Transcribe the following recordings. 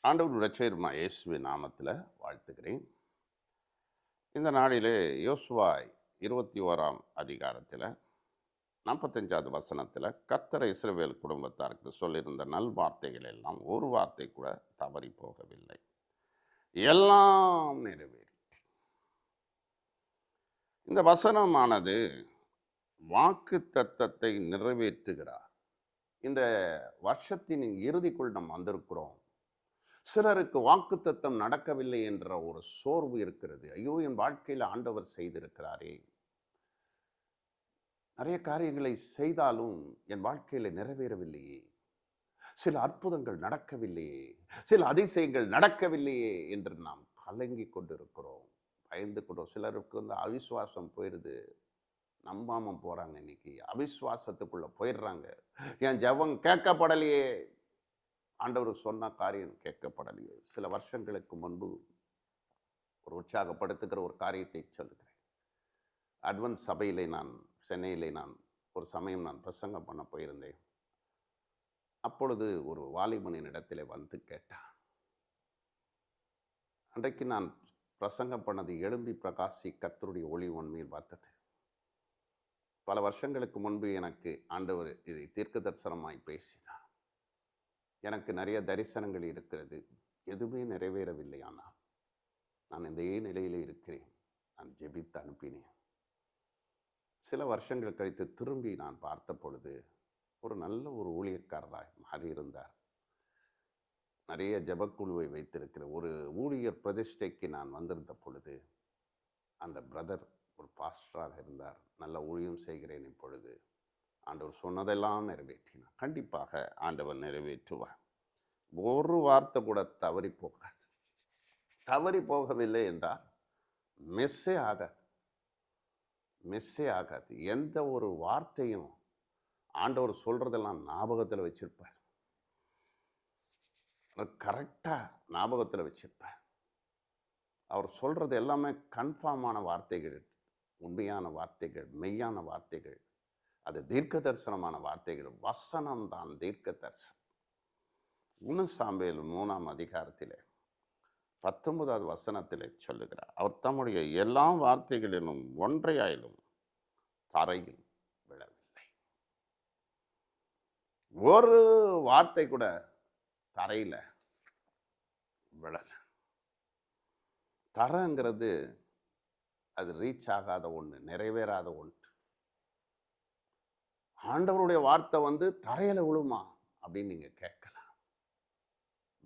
ஆண்டவர் இரட்சகருமாகிய இயேசுவின் நாமத்தில் வாழ்த்துகிறேன். இந்த நாளிலே யோசுவா 21ஆம் அதிகாரத்தில் 45வது வசனத்தில் கர்த்தர் இஸ்ரவேல் குடும்பத்தாருக்கு சொல்லியிருந்த நல்வார்த்தைகள் எல்லாம் ஒரு வார்த்தை கூட தவறி போகவில்லை, எல்லாம் நிறைவேறி. இந்த வசனமானது வாக்கு தத்தத்தை நிறைவேற்றுகிறார். இந்த வருஷத்தின் இறுதிக்குள் நாம் வந்திருக்கிறோம். சிலருக்கு வாக்குத்தத்தம் நடக்கவில்லை என்ற ஒரு சோர்வு இருக்கிறது. ஐயோ, என் வாழ்க்கையில் ஆண்டவர் செய்திருக்கிறாரே, நிறைய காரியங்களை செய்தாலும் என் வாழ்க்கையில் நிறைவேறவில்லையே, சில அற்புதங்கள் நடக்கவில்லையே, சில அதிசயங்கள் நடக்கவில்லையே என்று நாம் கலங்கி கொண்டிருக்கிறோம், பயந்து கொண்டோம். சிலருக்கு அவிசுவாசம் போயிடுது, நம்பாம போறாங்க. இன்னைக்கு அவிசுவாசத்துக்குள்ள போயிடுறாங்க. என் ஜெபம் கேட்கப்படலையே, ஆண்டவர் சொன்ன காரியம் கேட்கப்படலையே. சில வருஷங்களுக்கு முன்பு ஒரு உற்சாகப்படுத்துகிற ஒரு காரியத்தை சொல்லுகிறேன். அட்வன்ஸ் சபையிலே சென்னையிலே ஒரு சமயம் பிரசங்கம் பண்ண போயிருந்தேன். அப்பொழுது ஒரு வாலிபனின் இடத்திலே வந்து கேட்டான். அன்றைக்கு நான் பிரசங்கம் பண்ணது எழும்பி பிரகாசி கர்த்தருடைய ஒளி உன்மேல் பார்த்தது. பல வருஷங்களுக்கு முன்பு எனக்கு ஆண்டவர் இதை தீர்க்க தரிசனமாய் பேசினார். எனக்கு நிறைய தரிசனங்கள் இருக்கிறது, எதுவுமே நிறைவேறவில்லை. ஆனால் நான் இதே நிலையிலே இருக்கிறேன். நான் ஜெபித்து அனுப்பினேன். சில வருஷங்கள் கழித்து திரும்பி நான் பார்த்த பொழுது ஒரு நல்ல ஒரு ஊழியக்காரராய் மாறியிருந்தார். நிறைய ஜெபக்குழுவை வைத்திருக்கிற ஒரு ஊழியர் பிரதிஷ்டைக்கு நான் வந்திருந்த பொழுது அந்த பிரதர் ஒரு பாஸ்டராக இருந்தார். நல்ல ஊழியம் செய்கிறேன். இப்பொழுது ஆண்டவர் சொன்னதெல்லாம் நிறைவேற்றினார். கண்டிப்பாக ஆண்டவர் நிறைவேற்றுவார். ஒரு வார்த்தை கூட தவறி போகாது. தவறி போகவில்லை என்றால் மிஸ்ஸே ஆகாது. எந்த ஒரு வார்த்தையும் ஆண்டவர் சொல்றதெல்லாம் ஞாபகத்தில் வச்சிருப்பார். கரெக்டாக ஞாபகத்தில் வச்சிருப்பார். அவர் சொல்றது எல்லாமே கன்ஃபார்மான வார்த்தைகள், உண்மையான வார்த்தைகள், மெய்யான வார்த்தைகள். அது தீர்க்க தரிசனமான வார்த்தைகள். வசனம் தான் தீர்க்க தரிசனம். 1 சாமுவேல் 3ஆம் அதிகாரத்திலே 19வது வசனத்திலே சொல்லுகிறார், அவர் தம்முடைய எல்லா வார்த்தைகளிலும் ஒன்றையாயிலும் தரையில் விழவில்லை. ஒரு வார்த்தை கூட தரையில விழல. தரங்கிறது அது ரீச் ஆகாத ஒன்று, நிறைவேறாத ஒன்று. ஆண்டவருடைய வார்த்தை தரையில விழுமா அப்படின்னு நீங்க கேட்கலாம்.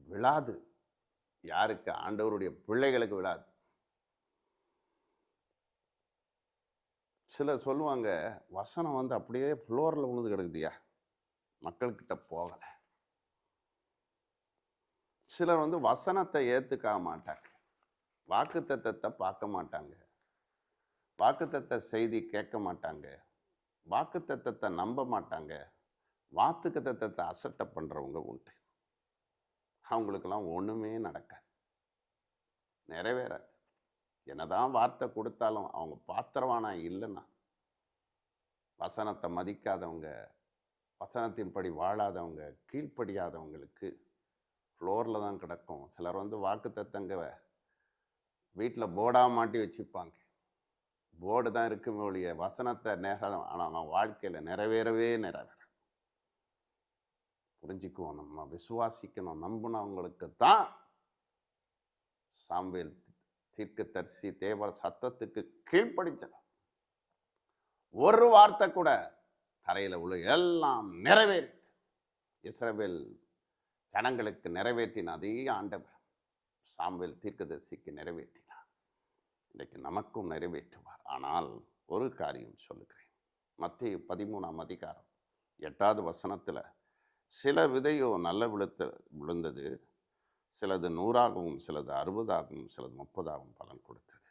விழாது. யாருக்கு? ஆண்டவருடைய பிள்ளைகளுக்கு விழாது. சிலர் சொல்லுவாங்க, வசனம் அப்படியே ஃப்ளோரில் விழுந்து கிடக்குதியா, மக்கள்கிட்ட போகலை. சிலர் வசனத்தை ஏற்றுக்க மாட்டாங்க, வாக்குத்தத்தத்தை பார்க்க மாட்டாங்க, வாக்குத்தத்த செய்தி கேட்க மாட்டாங்க, வாக்குத்தத்தத்தை நம்ப மாட்டாங்க, வாக்குத்தத்தத்தை அசட்டை பண்ணுறவங்க உண்டு. அவங்களுக்கெல்லாம் ஒன்றுமே நடக்காது, நிறைவேறாது. என்னதான் வார்த்தை கொடுத்தாலும் அவங்க பாத்திரவானா இல்லைன்னா, வசனத்தை மதிக்காதவங்க, வசனத்தின்படி வாழாதவங்க, கீழ்ப்படியாதவங்களுக்கு ஃப்ளோரில் தான் கிடக்கும். சிலர் வாக்குத்தத்தங்க வீட்டில் போர்டாக மாட்டி வச்சுப்பாங்க. போர்டு தான் இருக்குமே ஒழிய வசனத்தை நேரம் ஆனால் வாழ்க்கையில் நிறைவேறவே நிறைவேற. புரிஞ்சுக்குவோம், நம்ம விசுவாசிக்கணும். நம்பினவங்களுக்கு தான் சாமுவேல் தீர்க்கதரிசி தேவ சத்தத்துக்கு கீழ்ப்படிச்சார். ஒரு வார்த்தை கூட தரையில் உள்ள எல்லாம் நிறைவேறிச்சு. இஸ்ரவேல் ஜனங்களுக்கு நிறைவேற்றின அதே ஆண்டவர் சாமுவேல் தீர்க்கதரிசிக்கு நிறைவேற்றினார். இன்றைக்கு நமக்கும் நிறைவேற்றுவார். ஆனால் ஒரு காரியம் சொல்லுகிறேன். மத்தேயு 13ஆம் அதிகாரம் 8வது வசனத்தில், சில விதையோ நல்ல விழுந்தது, சிலது 100ஆகவும் சிலது 60ஆகவும் சிலது 30ஆகவும் பலன் கொடுத்தது.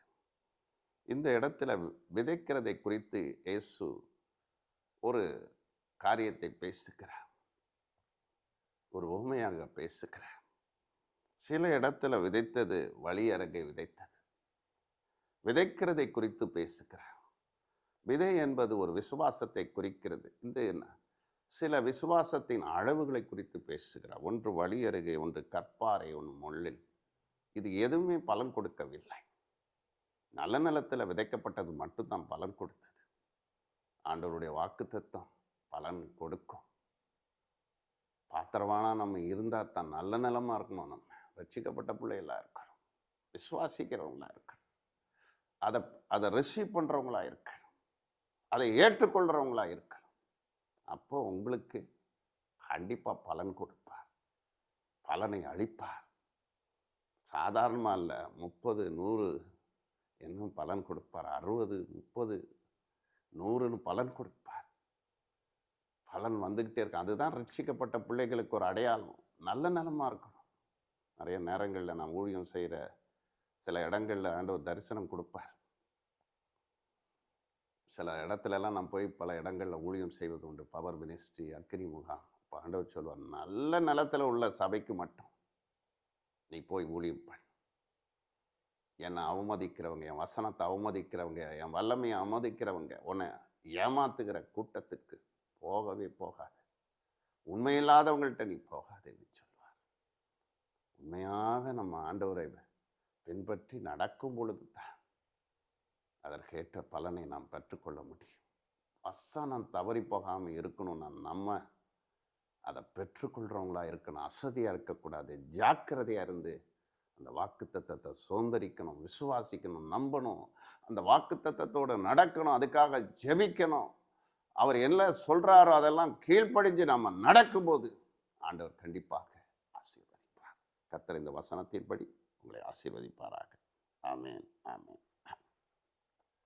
இந்த இடத்துல விதைக்கிறதை குறித்து இயேசு ஒரு காரியத்தை பேசுகிறார், ஒரு உவமையாக பேசுகிறார். சில இடத்துல விதைத்தது வழி அருகே விதைத்தது. விதைக்கிறதை குறித்து பேசுகிறார். விதை என்பது ஒரு விசுவாசத்தை குறிக்கிறது. இந்த சில விசுவாசத்தின் அளவுகளை குறித்து பேசுகிறார். ஒன்று வழி அருகே, ஒன்று கற்பாறை, ஒன்று முள்ளில். இது எதுவுமே பலன் கொடுக்கவில்லை. நல்ல நிலத்தில் விதைக்கப்பட்டது மட்டும்தான் பலன் கொடுத்தது. ஆண்டவருடைய வாக்குத்தத்தம் பலன் கொடுக்கும். பாத்திரவானா நம்ம இருந்தால் தான் நல்ல நிலமா இருக்கணும். நம்ம ரட்சிக்கப்பட்ட பிள்ளைகளா இருக்கணும், விசுவாசிக்கிறவங்களா இருக்கணும், அதை அதை ரிசீவ் பண்ணுறவங்களா இருக்கணும், அதை ஏற்றுக்கொள்கிறவங்களா இருக்கணும். அப்போ உங்களுக்கு கண்டிப்பாக பலன் கொடுப்பார், பலனை அளிப்பார். சாதாரணமாக இல்லை, 30, 100 இன்னும் பலன் கொடுப்பார். 60, 30, 100ன்னு பலன் கொடுப்பார். பலன் வந்துக்கிட்டே இருக்கு. அதுதான் ரட்சிக்கப்பட்ட பிள்ளைகளுக்கு ஒரு அடையாளம். நல்ல நிலமா இருக்கணும். நிறைய நேரங்களில் நான் ஊழியம் செய்கிற சில இடங்களில் ஆண்டவர் தரிசனம் கொடுப்பார். சில இடத்துலலாம் நான் போய் பல இடங்களில் ஊழியம் செய்வது உண்டு. பவர் மினிஸ்ட்ரி, அக்கினி முகாம். இப்போ ஆண்டவர் சொல்வார், நல்ல நிலத்தில் உள்ள சபைக்கு மட்டும் நீ போய் ஊழியம் பண்ணு. என்னை அவமதிக்கிறவங்க, என் வசனத்தை அவமதிக்கிறவங்க, என் வல்லமையை அவமதிக்கிறவங்க, உன்னை ஏமாத்துகிற கூட்டத்துக்கு போகவே போகாது. உண்மையில்லாதவங்கள்ட்ட நீ போகாதுன்னு சொல்வார். உண்மையாக நம்ம ஆண்டவரை பின்பற்றி நடக்கும் பொழுது தான் அதற்கேற்ற பலனை நாம் பெற்றுக்கொள்ள முடியும். வசனம் தவறி போகாமல் இருக்கணும்னா நம்ம அதை பெற்றுக்கொள்கிறவங்களா இருக்கணும். அசதியாக இருக்கக்கூடாது. ஜாக்கிரதையாக இருந்து அந்த வாக்குத்தத்தத்தை சுதந்திரிக்கணும், விசுவாசிக்கணும், நம்பணும், அந்த வாக்குத்தத்தத்தோடு நடக்கணும், அதுக்காக ஜெபிக்கணும். அவர் என்ன சொல்கிறாரோ அதெல்லாம் கீழ்ப்படிஞ்சு நம்ம நடக்கும்போது ஆண்டவர் கண்டிப்பாக ஆசீர்வதிப்பார். கர்த்தர் இந்த வசனத்தின்படி உங்களை ஆசீர்வதிப்பாராக. ஆமென், ஆமென்.